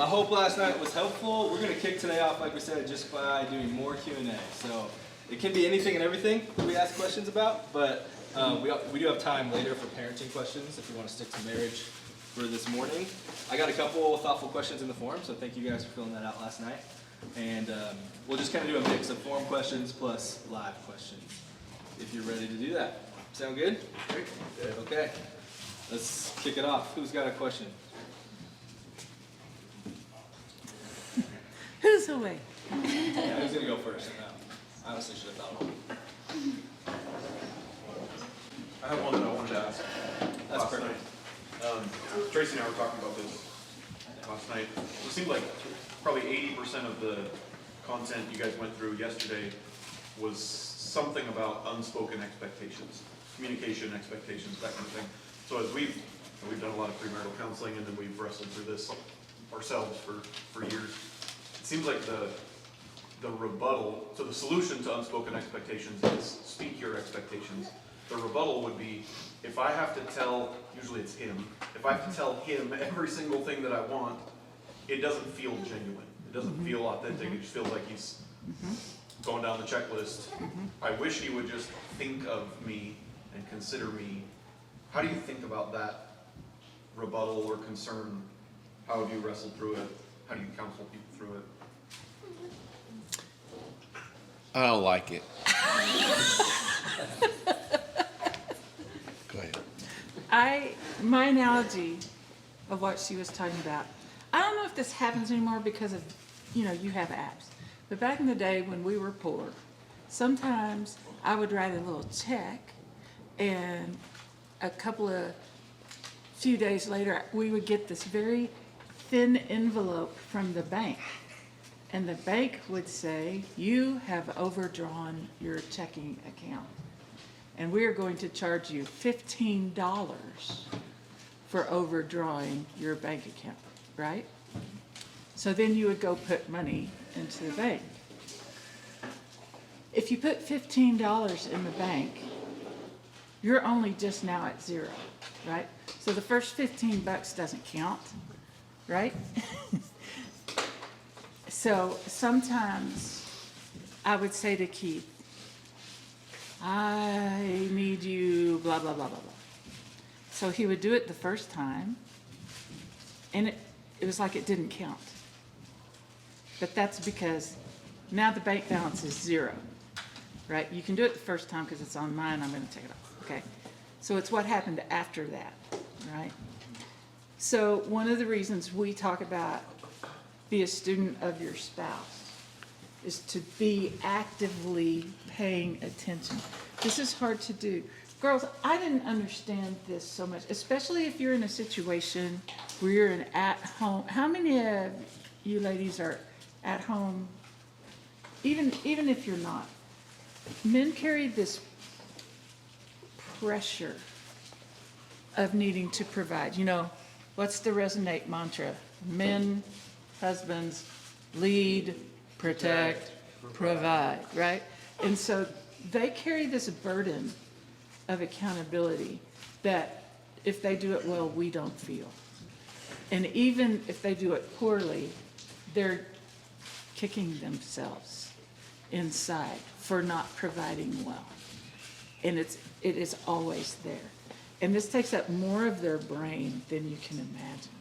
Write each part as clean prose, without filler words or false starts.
hope last night was helpful. We're going to kick today off, like we said, just by doing more Q&A. So it can be anything and everything that we ask questions about, but we do have time later for parenting questions if you want to stick to marriage for this morning. I got a couple thoughtful questions in the form, so thank you guys for filling that out last night. And we'll just kind of do a mix of form questions plus live questions if you're ready to do that. Sound good? Great. Okay. Let's kick it off. Who's got a question? Who's away? Yeah, who's going to go first? I honestly should have thought of one. I have one that I wanted to ask. That's last perfect. night. Tracy and I were talking about this last night. It seemed like probably 80% of the content you guys went through yesterday was something about unspoken expectations, communication expectations, that kind of thing. So as we've done a lot of premarital counseling, and then we've wrestled through this ourselves for years. It seems like the rebuttal, so the solution to unspoken expectations is speak your expectations. The rebuttal would be, if I have to tell, usually it's him, if I have to tell him every single thing that I want, it doesn't feel genuine. It doesn't feel authentic. It just feels like he's going down the checklist. I wish he would just think of me and consider me. How do you think about that rebuttal or concern? How have you wrestled through it? How do you counsel people through it? I don't like it. Go ahead. My analogy of what she was talking about, I don't know if this happens anymore because of, you have apps. But back in the day when we were poor, sometimes I would write a little check, and few days later, we would get this very thin envelope from the bank. And the bank would say, you have overdrawn your checking account, and we are going to charge you $15 for overdrawing your bank account, right? So then you would go put money into the bank. If you put $15 in the bank, you're only just now at zero, right? So the first 15 bucks doesn't count, right? So sometimes I would say to Keith, I need you, blah, blah, blah, blah, blah. So he would do it the first time, and it was like it didn't count. But that's because now the bank balance is zero, right? You can do it the first time because it's on mine, I'm going to take it off, okay? So it's what happened after that, right? So one of the reasons we talk about be a student of your spouse is to be actively paying attention. This is hard to do. Girls, I didn't understand this so much, especially if you're in a situation where you're at home. How many of you ladies are at home, even if you're not? Men carry this pressure of needing to provide. What's the Resonate mantra? Men, husbands, lead, protect, provide, right? And so they carry this burden of accountability that if they do it well, we don't feel. And even if they do it poorly, they're kicking themselves inside for not providing well. And it is always there. And this takes up more of their brain than you can imagine.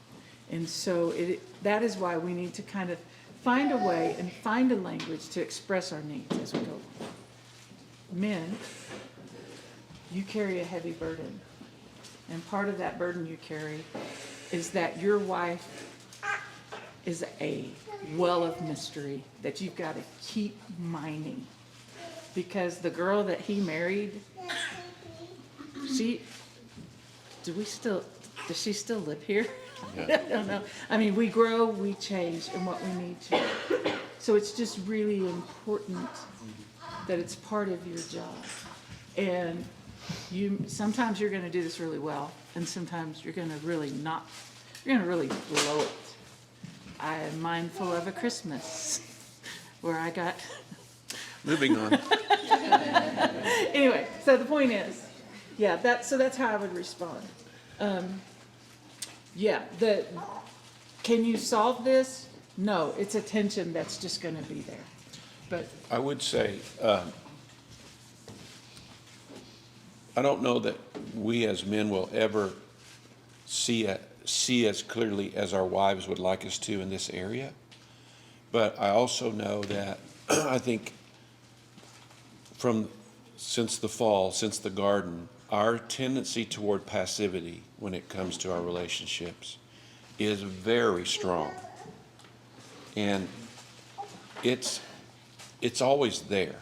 And so that is why we need to kind of find a way and find a language to express our needs as we go. Men, you carry a heavy burden. And part of that burden you carry is that your wife is a well of mystery that you've got to keep mining. Because the girl that he married, does she still live here? Yeah. I don't know. I mean, we grow, we change in what we need to. So it's just really important that it's part of your job. And sometimes you're going to do this really well, and sometimes you're going to really blow it. I am mindful of a Christmas where I got... Moving on. Anyway, so the point is, so that's how I would respond. can you solve this? No, it's a tension that's just gonna be there. But I would say, I don't know that we as men will ever see as clearly as our wives would like us to in this area. But I also know that I think since the fall, since the garden, our tendency toward passivity when it comes to our relationships is very strong. And it's always there.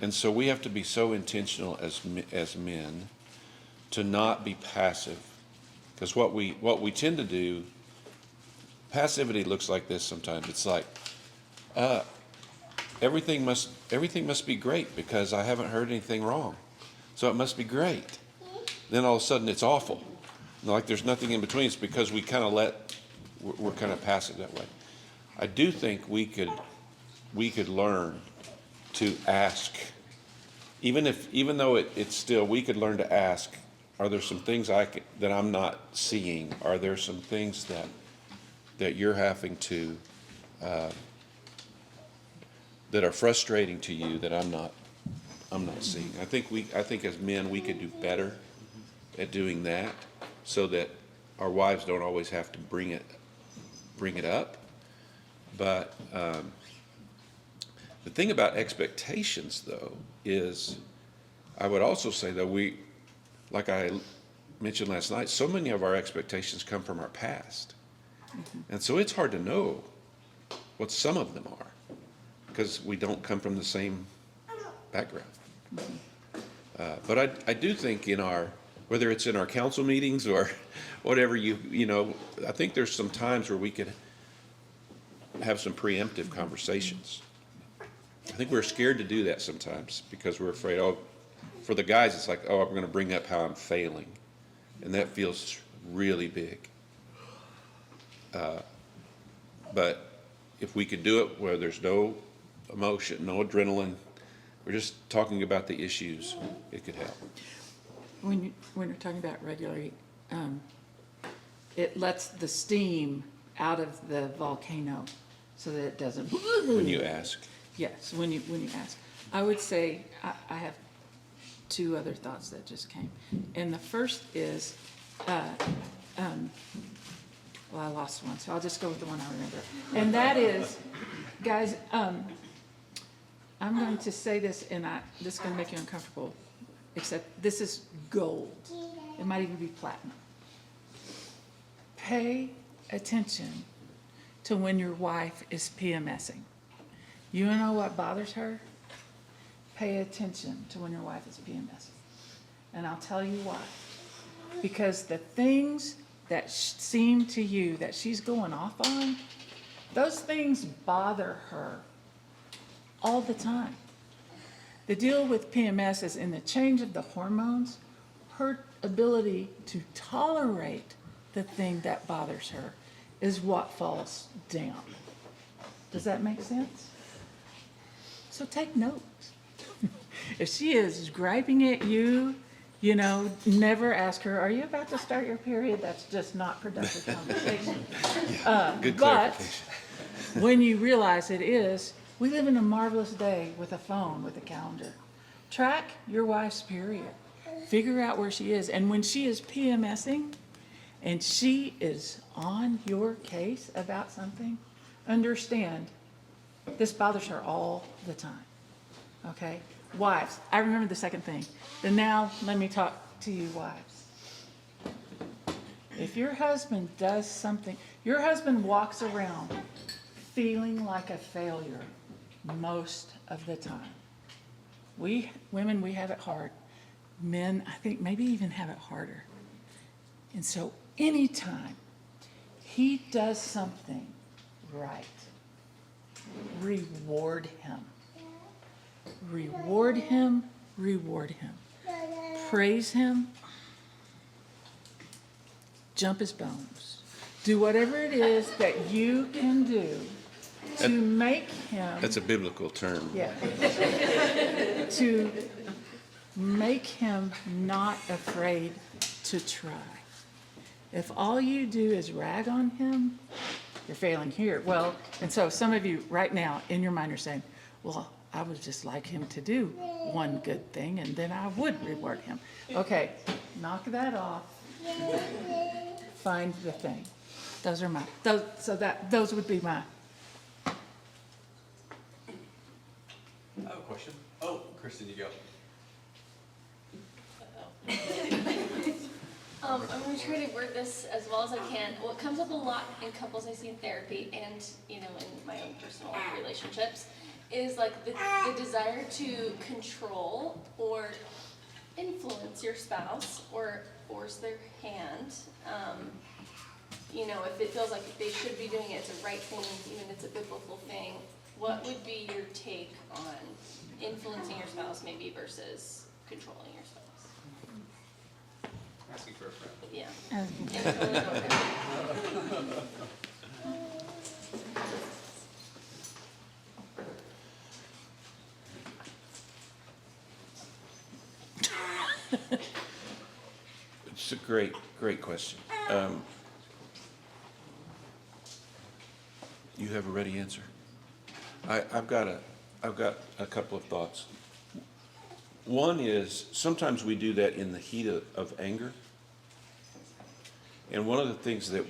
And so we have to be so intentional as men to not be passive. Because what we tend to do, passivity looks like this sometimes. It's like, everything must be great because I haven't heard anything wrong. So it must be great. Then all of a sudden it's awful. Like there's nothing in between. It's because we're kind of passive that way. I do think we could learn to ask, even though it's still, we could learn to ask, are there some things that I'm not seeing? Are there some things that you're having to, that are frustrating to you that I'm not seeing? I think as men, we could do better at doing that so that our wives don't always have to bring it up. But the thing about expectations, though, is I would also say that like I mentioned last night, so many of our expectations come from our past. And so it's hard to know what some of them are because we don't come from the same background. But I do think whether it's in our council meetings or whatever, I think there's some times where we could have some preemptive conversations. I think we're scared to do that sometimes because we're afraid, for the guys, it's like, I'm going to bring up how I'm failing. And that feels really big. But if we could do it where there's no emotion, no adrenaline, we're just talking about the issues, it could help. when you're talking about regularly, it lets the steam out of the volcano so that it doesn't. When you ask. Yes, when you ask. I would say, I have two other thoughts that just came. And the first is, well, I lost one, so I'll just go with the one I remember. And that is, guys, I'm going to say this, and this is going to make you uncomfortable, except this is gold. It might even be platinum. Pay attention to when your wife is PMSing. You know what bothers her? Pay attention to when your wife is PMSing. And I'll tell you why. Because the things that seem to you that she's going off on, those things bother her all the time. The deal with PMS is in the change of the hormones, her ability to tolerate the thing that bothers her is what falls down. Does that make sense? So take notes. If she is griping at you, never ask her, are you about to start your period? That's just not productive conversation. Good But clarification. when you realize it is, we live in a marvelous day with a phone, with a calendar. Track your wife's period. Figure out where she is. And when she is PMSing and she is on your case about something, understand this bothers her all the time. Okay? Wives, I remember the second thing. Then now let me talk to you wives. If your husband does something, your husband walks around feeling like a failure most of the time. We women, we have it hard. Men, I think, maybe even have it harder. And so anytime he does something right, reward him. Reward him, reward him. Praise him. Jump his bones. Do whatever it is that you can do to make him. That's a biblical term. Yeah. To make him not afraid to try. If all you do is rag on him, you're failing here. Well, and so some of you right now in your mind are saying, well, I would just like him to do one good thing and then I would reward him. Okay, knock that off. Find the thing. Those are my, those would be my, I have a question. Oh, Kristen, you go. I'm gonna try to word this as well as I can. What comes up a lot in couples I see in therapy and, in my own personal relationships is like the desire to control or influence your spouse or force their hand. If it feels like they should be doing it, it's a right thing, even if it's a biblical thing. What would be your take on influencing your spouse maybe versus controlling your spouse? Asking for a friend. Yeah. It's a great, great question. You have a ready answer? I've got a couple of thoughts. One is, sometimes we do that in the heat of anger. And one of the things that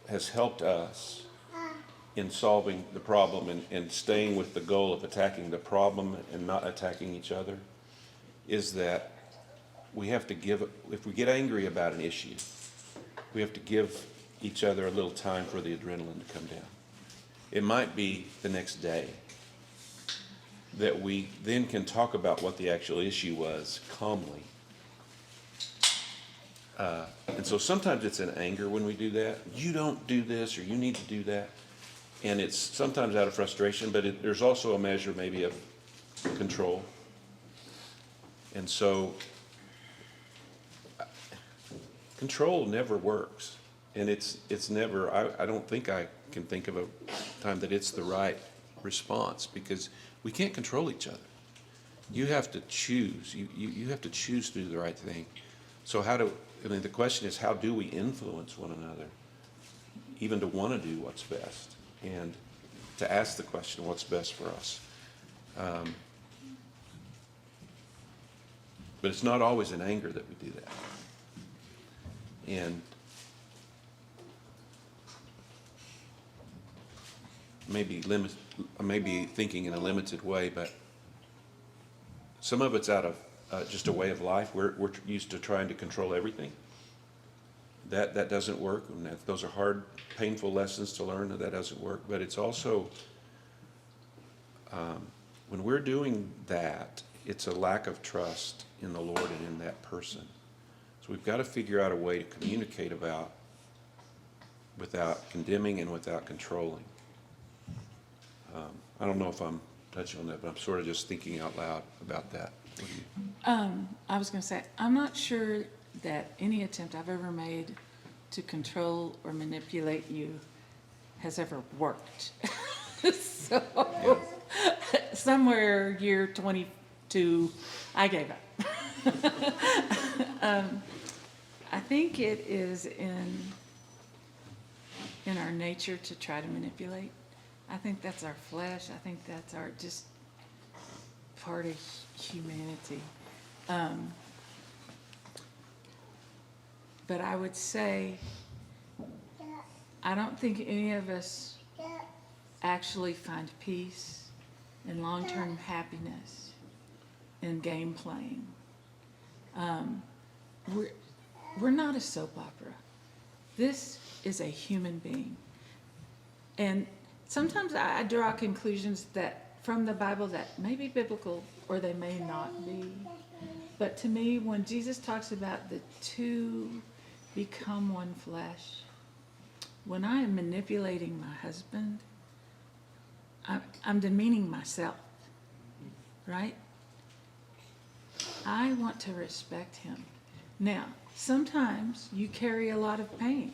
has helped us in solving the problem and staying with the goal of attacking the problem and not attacking each other is that we have to give, if we get angry about an issue, we have to give each other a little time for the adrenaline to come down. It might be the next day that we then can talk about what the actual issue was calmly. And so sometimes it's in anger when we do that. You don't do this, or you need to do that. And it's sometimes out of frustration, but there's also a measure maybe of control. And so control never works. And it's never, I don't think I can think of a time that it's the right response, because we can't control each other. You have to choose. You have to choose to do the right thing. So the question is, how do we influence one another, even to want to do what's best, and to ask the question, what's best for us? But it's not always in anger that we do that. And maybe thinking in a limited way, but some of it's out of just a way of life. We're used to trying to control everything. That doesn't work. And those are hard, painful lessons to learn. That doesn't work. But it's also, when we're doing that, it's a lack of trust in the Lord and in that person. So we've got to figure out a way to communicate without condemning and without controlling. I don't know if I'm touching on that, but I'm sort of just thinking out loud about that. What do you? I was going to say, I'm not sure that any attempt I've ever made to control or manipulate you has ever worked. So, somewhere year 22, I gave up. I think it is in our nature to try to manipulate. I think that's our flesh. I think that's our just part of humanity. But I would say, I don't think any of us actually find peace and long-term happiness in game playing. We're not a soap opera. This is a human being. And sometimes I draw conclusions that from the Bible that may be biblical or they may not be. But to me, when Jesus talks about the two become one flesh, when I am manipulating my husband, I'm demeaning myself, right? I want to respect him. Now, sometimes you carry a lot of pain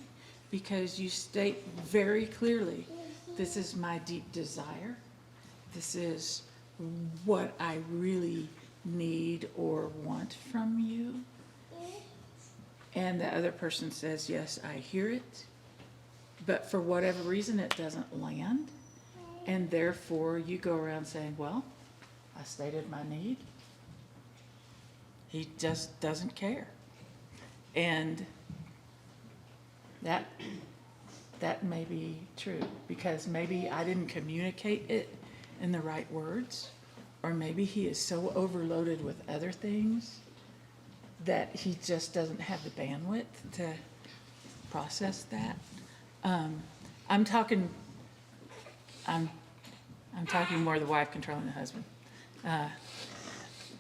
because you state very clearly, this is my deep desire. This is what I really need or want from you. And the other person says, yes, I hear it. but for whatever reason, it doesn't land. And therefore, you go around saying, well, I stated my need. He just doesn't care. And that may be true, because maybe I didn't communicate it in the right words, or maybe he is so overloaded with other things that he just doesn't have the bandwidth to process that. I'm talking more the wife controlling the husband.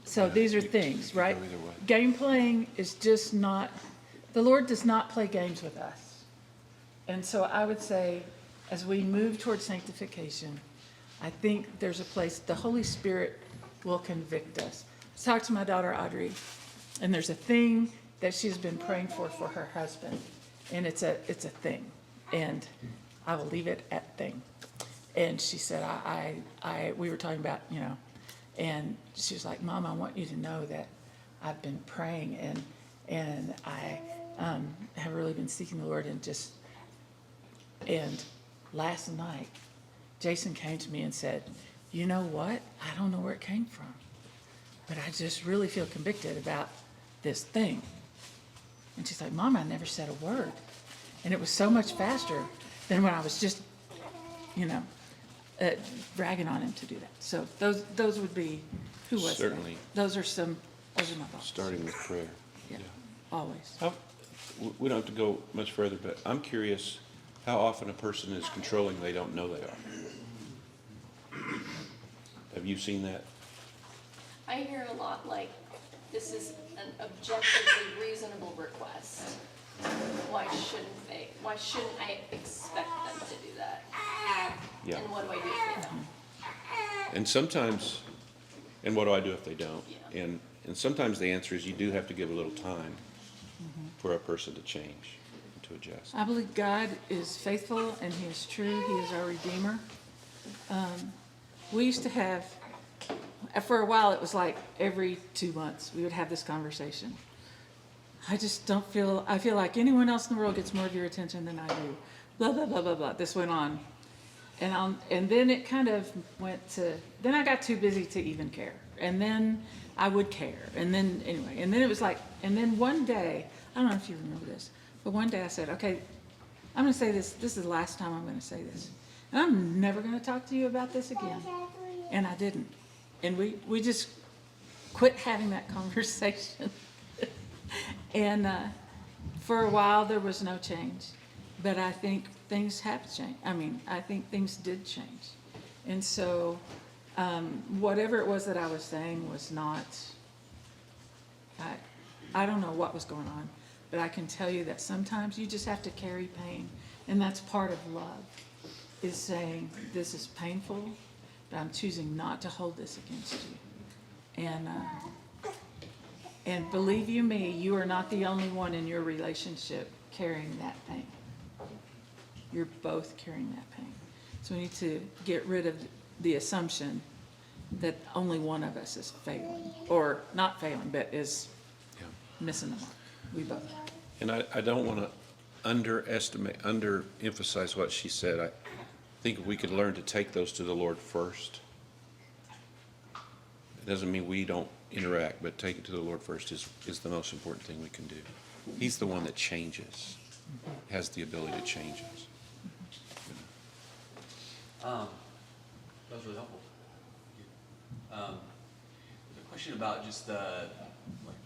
So these are things, right? Go either way. Game playing is just not, the Lord does not play games with us. And so I would say, as we move towards sanctification, I think there's a place, the Holy Spirit will convict us. I talked to my daughter Audrey, and there's a thing that she's been praying for her husband. And it's a thing. And I will leave it at thing. And she said, we were talking about, and she was like, Mom, I want you to know that I've been praying and I have really been seeking the Lord and last night, Jason came to me and said, you know what? I don't know where it came from, but I just really feel convicted about this thing. And she's like, Mom, I never said a word. And it was so much faster than when I was just, bragging on him to do that. So those would be, who was that? Certainly. Those are my thoughts. Starting with prayer. Yeah, always. We don't have to go much further, but I'm curious how often a person is controlling they don't know they are. Have you seen that? I hear a lot like, this is an objectively reasonable request. Why shouldn't I expect them to do that? Yeah. And what do I do if they don't? And sometimes, and what do I do if they don't? Yeah. And sometimes the answer is you do have to give a little time for a person to change, to adjust. I believe God is faithful and He is true. He is our Redeemer. We used to have, for a while, it was like every 2 months we would have this conversation. I feel like anyone else in the world gets more of your attention than I do. Blah, blah, blah, blah, blah. This went on. And then it kind of went to, then I got too busy to even care. And then I would care. And then, anyway, and then it was like, and then one day, I don't know if you remember this, but one day I said, okay, I'm going to say this. This is the last time I'm going to say this. And I'm never going to talk to you about this again. And I didn't. And we just quit having that conversation. And for a while, there was no change. But I think things have changed. I think things did change. And so whatever it was that I was saying was not, I don't know what was going on. But I can tell you that sometimes you just have to carry pain. And that's part of love, is saying, this is painful, but I'm choosing not to hold this against you. And believe you me, you are not the only one in your relationship carrying that pain. You're both carrying that pain. So we need to get rid of the assumption that only one of us is failing, or not failing, but is missing the mark. We both are. And I don't want to underemphasize what she said. I think if we could learn to take those to the Lord first. It doesn't mean we don't interact, but take it to the Lord first is the most important thing we can do. He's the one that changes, has the ability to change us. That was really helpful. Thank you. There's a question about just the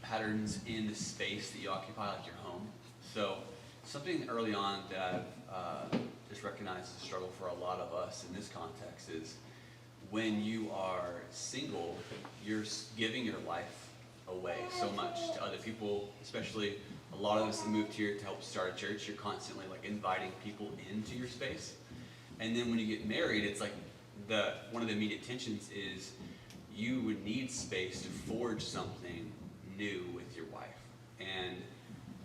patterns in the space that you occupy, like your home. So something early on that I've just recognized as a struggle for a lot of us in this context is when you are single, you're giving your life away so much to other people, especially a lot of us that moved here to help start a church. You're constantly inviting people into your space. And then when you get married, it's like one of the immediate tensions is you would need space to forge something new with your wife. And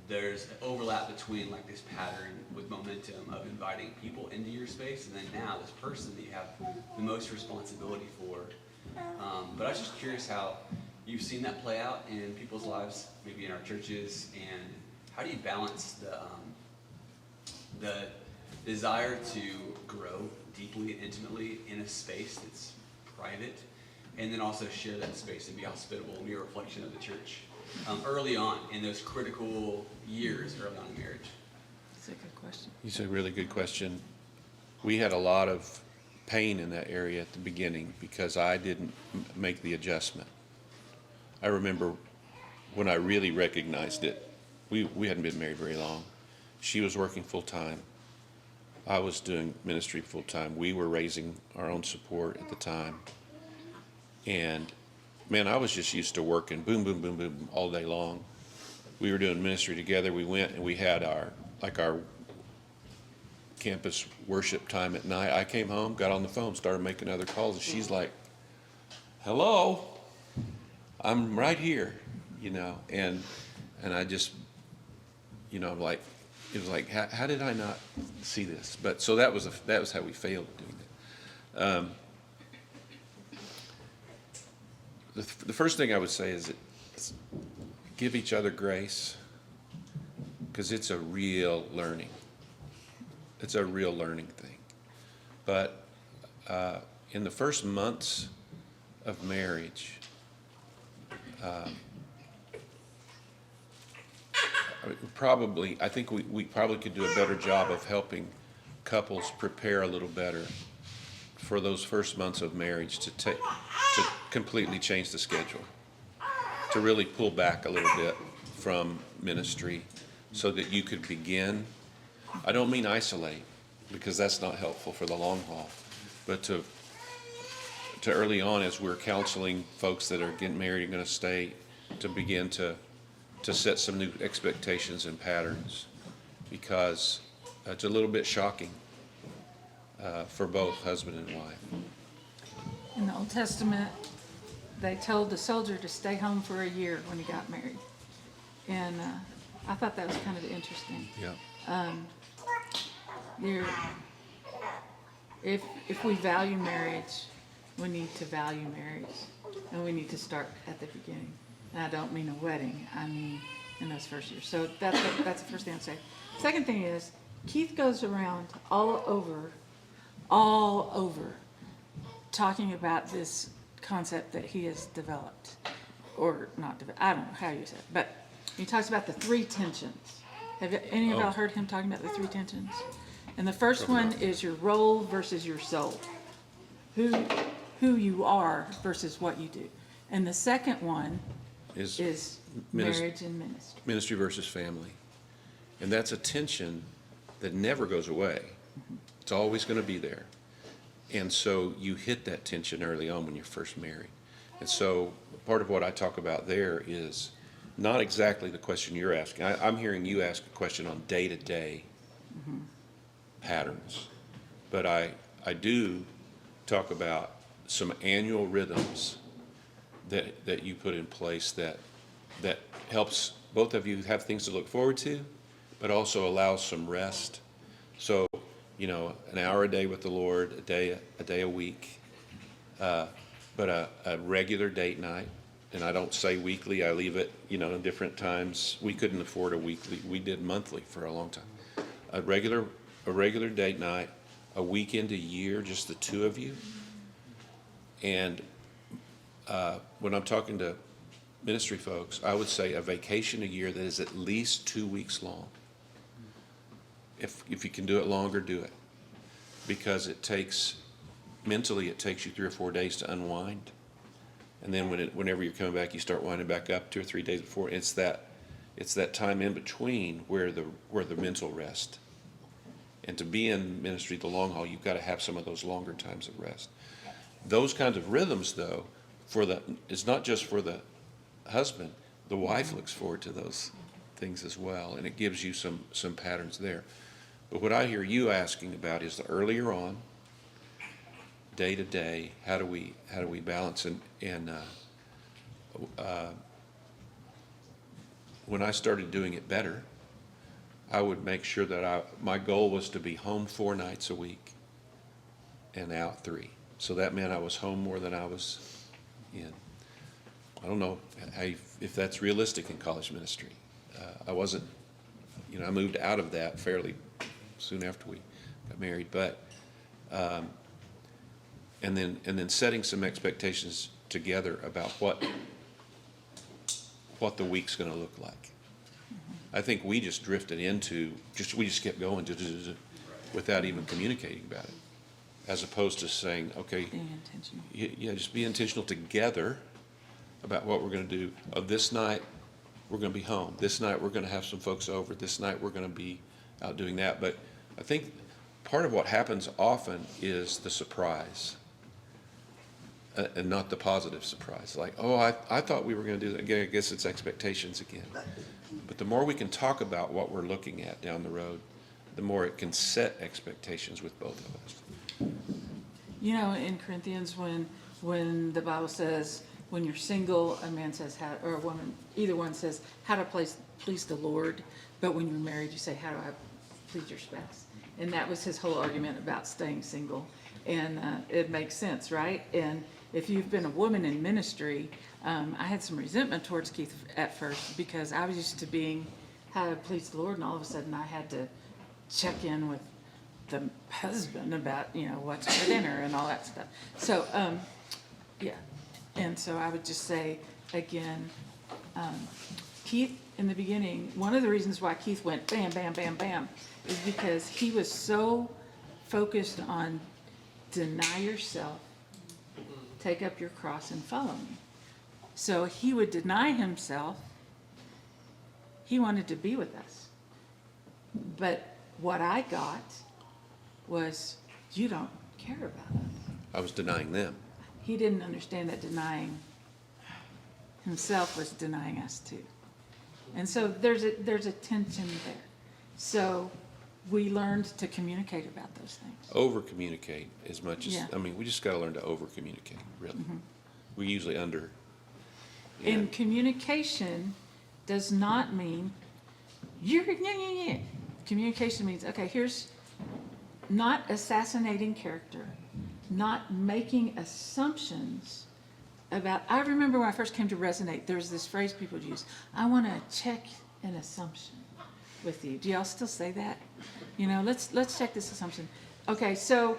there's an overlap between this pattern with momentum of inviting people into your space, and then now this person that you have the most responsibility for. But I was just curious how you've seen that play out in people's lives, maybe in our churches, and how do you balance the desire to grow deeply and intimately in a space that's private, and then also share that space and be hospitable and be a reflection of the church early on in those critical years early on in marriage. That's a good question. It's a really good question. We had a lot of pain in that area at the beginning because I didn't make the adjustment. I remember when I really recognized it, we hadn't been married very long. She was working full-time. I was doing ministry full-time. We were raising our own support at the time. And man, I was just used to working boom, boom, boom, boom all day long. We were doing ministry together. We went and we had our campus worship time at night. I came home, got on the phone, started making other calls, and she's like, hello, I'm right here, and I just, I'm like, it was like, how did I not see this? But so that was how we failed doing that. The first thing I would say is give each other grace, because it's a real learning. It's a real learning thing. But in the first months of marriage, I think we probably could do a better job of helping couples prepare a little better for those first months of marriage to completely change the schedule, to really pull back a little bit from ministry so that you could begin. I don't mean isolate, because that's not helpful for the long haul, but to early on, as we're counseling folks that are getting married and going to stay, to begin to set some new expectations and patterns, because it's a little bit shocking for both husband and wife. In the Old Testament, they told the soldier to stay home for a year when he got married. And I thought that was kind of interesting. Yeah. If we value marriage, we need to value marriage, and we need to start at the beginning. And I don't mean a wedding, I mean in those first years. So that's the first thing I'd say. Second thing is, Keith goes around all over, talking about this concept that he has developed, or not developed, I don't know how you say it, but he talks about the three tensions. Have any of y'all heard him talking about the three tensions? And the first one is your role versus your soul. Who you are versus what you do. And the second one is marriage and ministry. Ministry versus family. And that's a tension that never goes away. It's always going to be there. And so you hit that tension early on when you're first married. And so part of what I talk about there is not exactly the question you're asking. I'm hearing you ask a question on day-to-day patterns. But I do talk about some annual rhythms that you put in place that helps both of you have things to look forward to, but also allows some rest. So, an hour a day with the Lord, a day a week, but a regular date night. And I don't say weekly, I leave it, different times. We couldn't afford a weekly, we did monthly for a long time. A regular date night, a weekend a year, just the two of you. And when I'm talking to ministry folks, I would say a vacation a year that is at least 2 weeks long. If you can do it longer, do it. Because mentally it takes you 3 or 4 days to unwind. And then whenever you're coming back, you start winding back up 2 or 3 days before. It's that time in between where the mental rest. And to be in ministry the long haul, you've got to have some of those longer times of rest. Those kinds of rhythms, though, it's not just for the husband. The wife looks forward to those things as well, and it gives you some patterns there. But what I hear you asking about is the earlier on, day to day, how do we balance? And when I started doing it better, I would make sure that my goal was to be home 4 nights a week and out 3. So that meant I was home more than I was in. I don't know if that's realistic in college ministry. I wasn't, I moved out of that fairly soon after we married, but, and then setting some expectations together about what the week's gonna look like. I think we just drifted into, we just kept going without even communicating about it, as opposed to saying, okay, Being intentional. yeah, just be intentional together about what we're gonna do. This night, we're gonna be home. This night, we're gonna have some folks over. This night, we're gonna be out doing that. But I think part of what happens often is the surprise, and not the positive surprise. Like, oh, I thought we were gonna do that. Again, I guess it's expectations again. But the more we can talk about what we're looking at down the road, the more it can set expectations with both of us. You know, in Corinthians, when the Bible says, when you're single, a man says how, or a woman, either one says how to please the Lord, but when you're married, you say, how do I please your spouse? And that was his whole argument about staying single, and it makes sense, right? And if you've been a woman in ministry, I had some resentment towards Keith at first, because I was used to being how to please the Lord, and all of a sudden I had to check in with the husband about, you know, what's for dinner and all that stuff. So, yeah. And so I would just say, again, Keith, in the beginning, one of the reasons why Keith went bam, bam, bam, bam, is because he was so focused on deny yourself, take up your cross and follow me. So he would deny himself. He wanted to be with us. But what I got was, you don't care about us. I was denying them. He didn't understand that denying himself was denying us too. And so there's a tension there. So we learned to communicate about those things. Over-communicate as much as, Yeah. I mean, we just gotta learn to over-communicate, really. We usually under. And communication does not mean you're, yeah. Communication means, okay, here's not assassinating character, not making assumptions about, I remember when I first came to Resonate, there's this phrase people would use, I want to check an assumption with you. Do y'all still say that? You know, let's check this assumption. Okay, so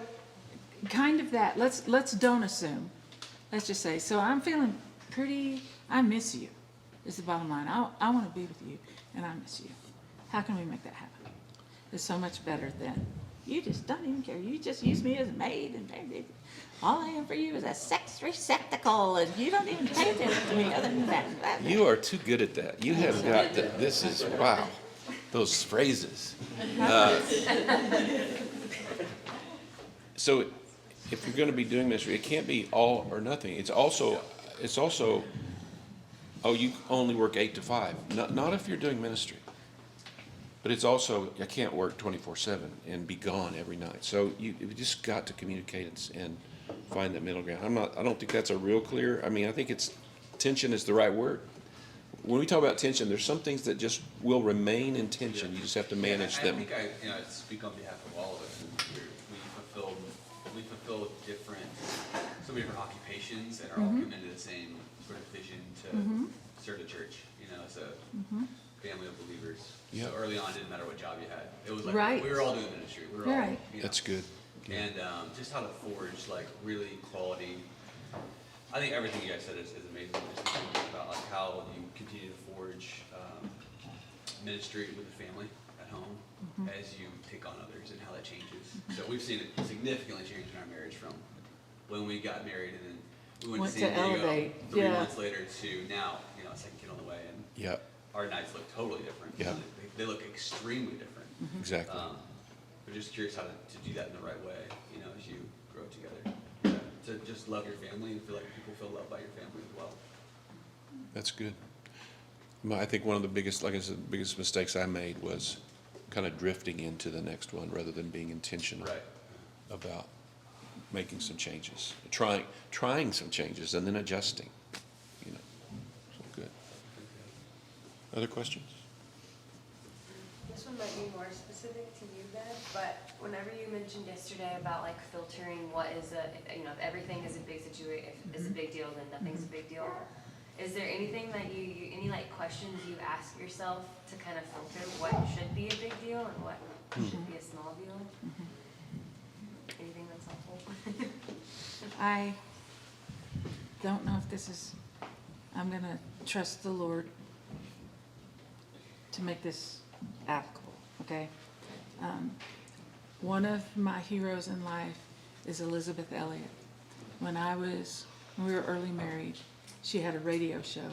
kind of that. Let's don't assume. Let's just say, so I'm feeling pretty, I miss you, is the bottom line. I want to be with you, and I miss you. How can we make that happen? It's so much better than, you just don't even care. You just use me as a maid, and all I am for you is a sex receptacle, and you don't even pay attention to me other than that. You are too good at that. You have got, this is, wow, those phrases. So if you're gonna be doing ministry, it can't be all or nothing. It's also, oh, you only work 8 to 5. Not if you're doing ministry. But it's also, I can't work 24/7 and be gone every night. So you just got to communicate and find that middle ground. I don't think that's a real clear, I mean, I think tension is the right word. When we talk about tension, there's some things that just will remain in tension. You just have to manage I them. think I speak on behalf of all of us, and we fulfill different, so many different occupations, and are all committed to the same sort of vision to serve the church, as a family of believers. Yeah. So early on, it didn't matter what job you had. It was like, Right. we were all doing ministry. We were all, Right. That's good. Yeah. And just how to forge like really quality. I think everything you guys said is amazing. Just thinking about like how you continue to forge ministry with the family at home as you take on others, and how that changes. So we've seen it significantly change in our marriage from when we got married, and then we went to San Diego Elevate. 3 Yeah. months later to now, second kid on the way, and Yeah, our nights look totally different. Yeah. They look extremely different. exactly. But just curious how to do that in the right way, as you grow together. To just love your family and feel like people feel loved by your family as well. That's good. I think one of the biggest, like I said, the biggest mistakes I made was kind of drifting into the next one rather than being intentional Right. about making some changes, trying some changes and then adjusting, So good. Other questions? This one might be more specific to you, Ben, but whenever you mentioned yesterday about like filtering what is if everything is a big situation, if it's a big deal, then nothing's a big deal. Is there anything that any like questions you ask yourself to kind of filter what should be a big deal and what should be a small deal? helpful. I don't know if this is, I'm gonna trust the Lord to make this applicable, okay? One of my heroes in life is Elizabeth Elliot. When we were early married, she had a radio show,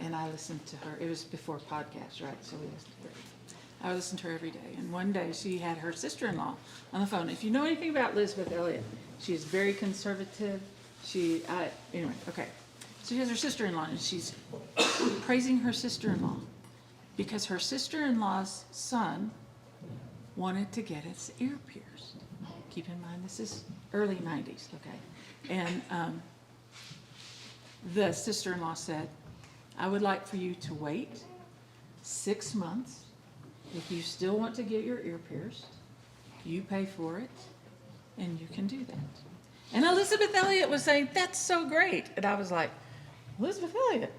and I listened to her. It was before podcasts, right? So we listened to her. I listened to her every day. And one day she had her sister-in-law on the phone. If you know anything about Elizabeth Elliot, she is very conservative. Anyway, okay. So she has her sister-in-law, and she's praising her sister-in-law because her sister-in-law's son wanted to get his ear pierced. Keep in mind, this is early 90s, okay? And the sister-in-law said, I would like for you to wait 6 months. If you still want to get your ear pierced, you pay for it, and you can do that. And Elizabeth Elliot was saying, that's so great. And I was like, Elizabeth Elliot,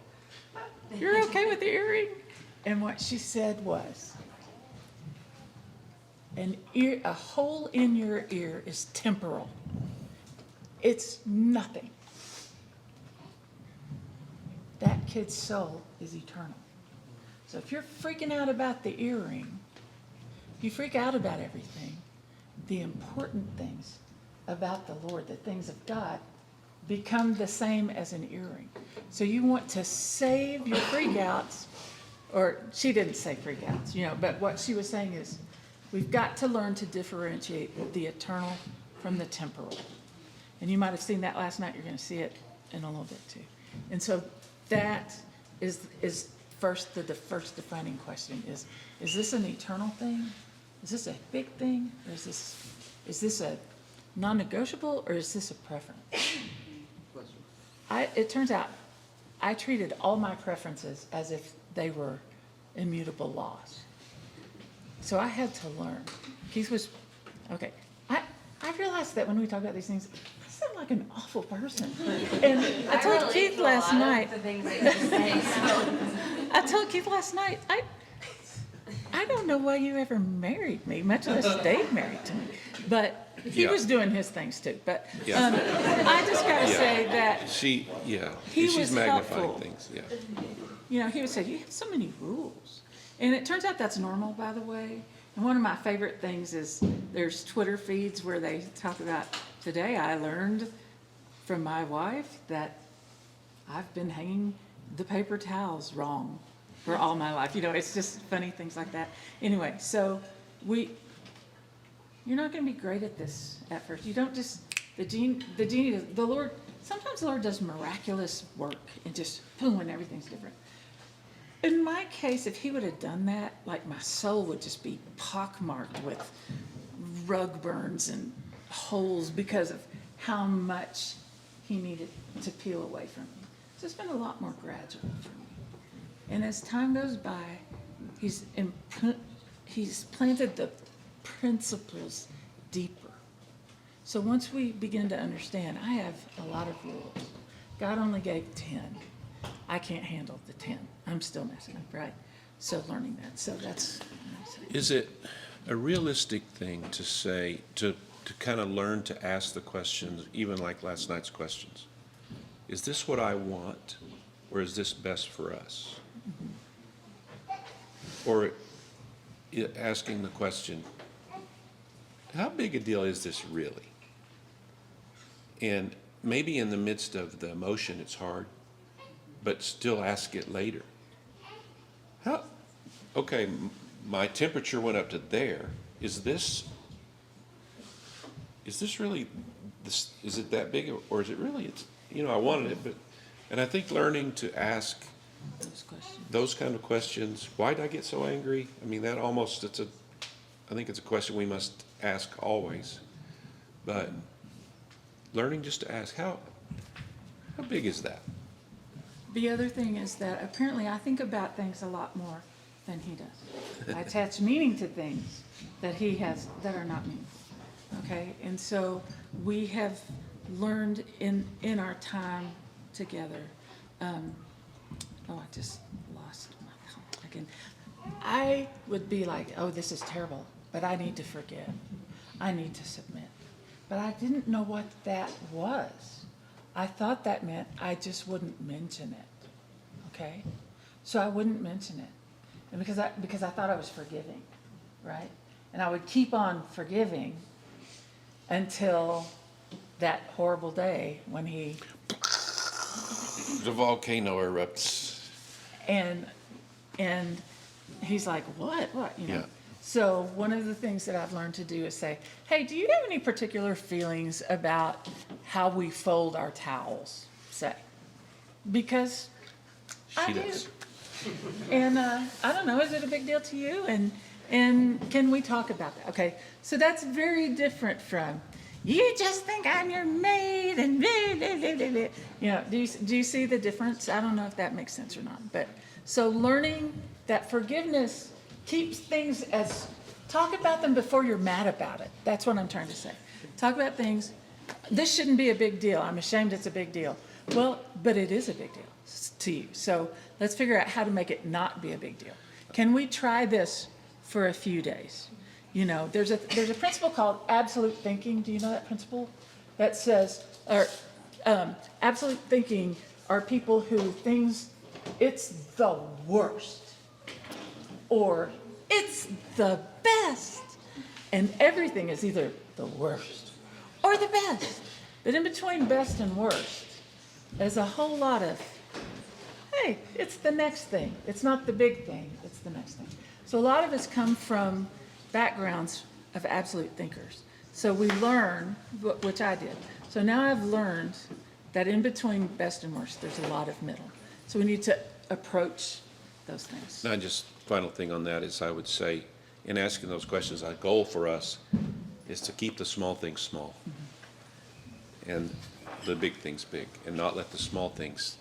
you're okay with the earring? And what she said was, a hole in your ear is temporal. It's nothing. That kid's soul is eternal. So if you're freaking out about the earring, if you freak out about everything, the important things about the Lord, the things of God, become the same as an earring. So you want to save your freakouts, or she didn't say freakouts, but what she was saying is, we've got to learn to differentiate the eternal from the temporal. And you might have seen that last night. You're going to see it in a little bit too. And so that is first the first defining question is this an eternal thing? Is this a big thing? Or is this a non-negotiable, or is this a preference? It turns out I treated all my preferences as if they were immutable laws. So I had to learn. Keith was, okay. I realized that when we talk about these things, I sound like an awful person. And I told relate Keith to a last lot of night, the things that you say, so. I told Keith last night, I don't know why you ever married me, much less stayed married to me. But he Yeah. was doing his things too. But Yeah. I just got to Yeah. say that, She, yeah, He she's was magnifying helpful. things, yeah. he would say, you have so many rules. And it turns out that's normal, by the way. And one of my favorite things is there's Twitter feeds where they talk about, today I learned from my wife that I've been hanging the paper towels wrong for all my life. It's just funny things like that. Anyway, so you're not going to be great at this at first. You don't just, the Lord, sometimes the Lord does miraculous work and just boom, and everything's different. In my case, if he would have done that, like my soul would just be pockmarked with rug burns and holes because of how much he needed to peel away from me. So it's been a lot more gradual for me. And as time goes by, he's planted the principles deeper. So once we begin to understand, I have a lot of rules. God only gave 10. I can't handle the 10. I'm still messing up, right? So learning that. So that's what I'm saying. Is it a realistic thing to say, to kind of learn to ask the questions, even like last night's questions? Is this what I want, or is this best for us? Or asking the question, how big a deal is this really? And maybe in the midst of the emotion, it's hard, but still ask it later. Okay, my temperature went up to there. Is this really, is it that big, or is it really, I wanted it, and I think learning to ask Those questions. those kind of questions, why did I get so angry? I mean, I think it's a question we must ask always. But learning just to ask, how big is that? The other thing is that apparently I think about things a lot more than he does. I attach meaning to things that he has that are not meaningful. Okay, and so we have learned in our time together. I just lost my thought again. I would be like, oh, this is terrible, but I need to forgive. I need to submit. but I didn't know what that was. I thought that meant I just wouldn't mention it, okay? So I wouldn't mention it, and because I thought I was forgiving, right? And I would keep on forgiving until that horrible day when he, The volcano erupts. and he's like, what, you know? Yeah. So one of the things that I've learned to do is say, hey, do you have any particular feelings about how we fold our towels, say? Because I She do. does. And I don't know, is it a big deal to you? And can we talk about that? Okay, so that's very different from, you just think I'm your maid and blah, blah, blah, blah, blah. You know, do you see the difference? I don't know if that makes sense or not. But so learning that forgiveness keeps things as, talk about them before you're mad about it. That's what I'm trying to say. Talk about things, this shouldn't be a big deal. I'm ashamed it's a big deal. Well, but it is a big deal to you. So let's figure out how to make it not be a big deal. Can we try this for a few days? You know, there's a principle called absolute thinking. Do you know that principle? That says, absolute thinking are people who things, it's the worst, or it's the best. And everything is either the worst or the best. But in between best and worst, there's a whole lot of, hey, it's the next thing. It's not the big thing, it's the next thing. So a lot of us come from backgrounds of absolute thinkers. So we learn, which I did. So now I've learned that in between best and worst, there's a lot of middle. So we need to approach those things. Now, just final thing on that is I would say, in asking those questions, a goal for us is to keep the small things small. And the big things big, and not let the small things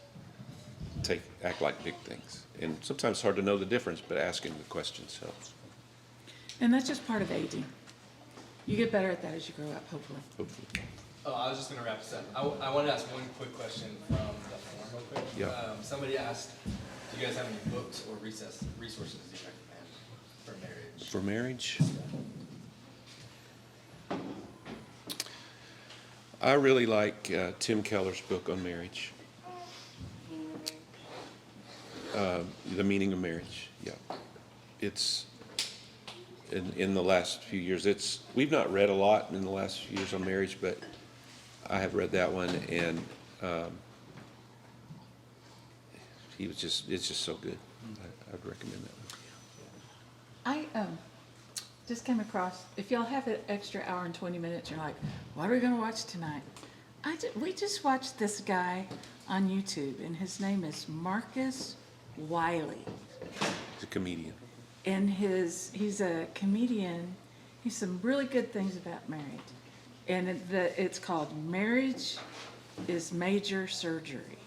act like big things. And sometimes it's hard to know the difference, but asking the questions helps. And that's just part of aging. You get better at that as you grow up, hopefully. Hopefully. Oh, I was just gonna wrap this up. I wanted to ask one quick question from the forum real quick. Yeah. Somebody asked, do you guys have any books or resources you recommend for marriage? For marriage, I really like Tim Keller's book on marriage, The Meaning of Marriage. Yeah, it's in the last few years. We've not read a lot in the last few years on marriage, but I have read that one, and it's just so good. I'd recommend that one. I just came across, if y'all have an extra hour and 20 minutes, you're like, what are we going to watch tonight? We just watched this guy on YouTube, and his name is Marcus Wiley. He's a comedian. And he's a comedian. He's some really good things about marriage. And it's called Marriage is Major Surgery,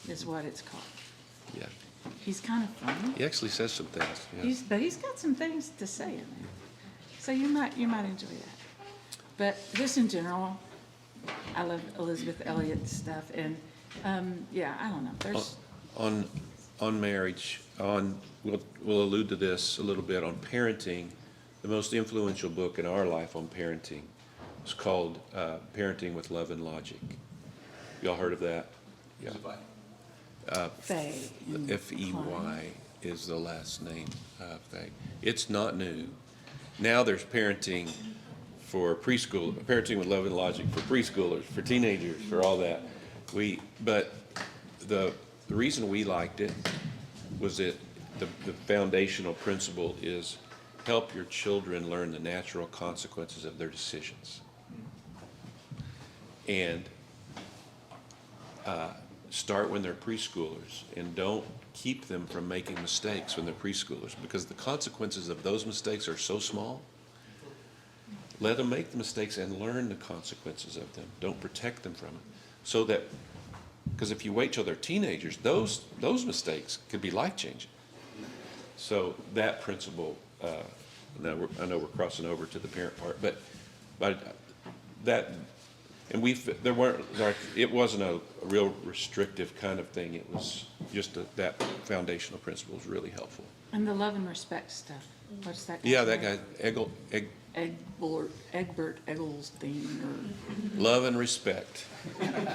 is what it's called. Yeah, He's kind of funny. he actually says some things. Yeah. But he's got some things to say in there. So you might enjoy that. But just in general, I love Elizabeth Elliot's stuff. And, yeah, I don't know. There's, On marriage, we'll allude to this a little bit on parenting. The most influential book in our life on parenting was called Parenting with Love and Logic. Y'all heard of that? Yeah. Faye. F-E-Y is the last name, Faye. It's not new. Now there's parenting for preschool, Parenting with Love and Logic for preschoolers, for teenagers, for all that. But the reason we liked it was that the foundational principle is help your children learn the natural consequences of their decisions. And start when they're preschoolers, and don't keep them from making mistakes when they're preschoolers, because the consequences of those mistakes are so small. Let them make the mistakes and learn the consequences of them. Don't protect them from it. So that, because if you wait till they're teenagers, those mistakes could be life-changing. So that principle, I know we're crossing over to the parent part, but that, and it wasn't a real restrictive kind of thing. It was just that foundational principle is really helpful. And the love and respect stuff What's that? guy's Yeah, that name? guy, Egbert Eggleston, or, Love and Respect.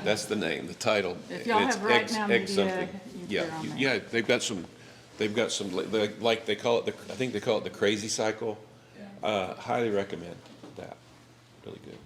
That's the name, the title. if y'all It's have Right Egg- Now Egg Media, something. they're on there. Yeah, they've got some, like, they call it, I think they call it the Crazy Cycle. Highly recommend that. Really good.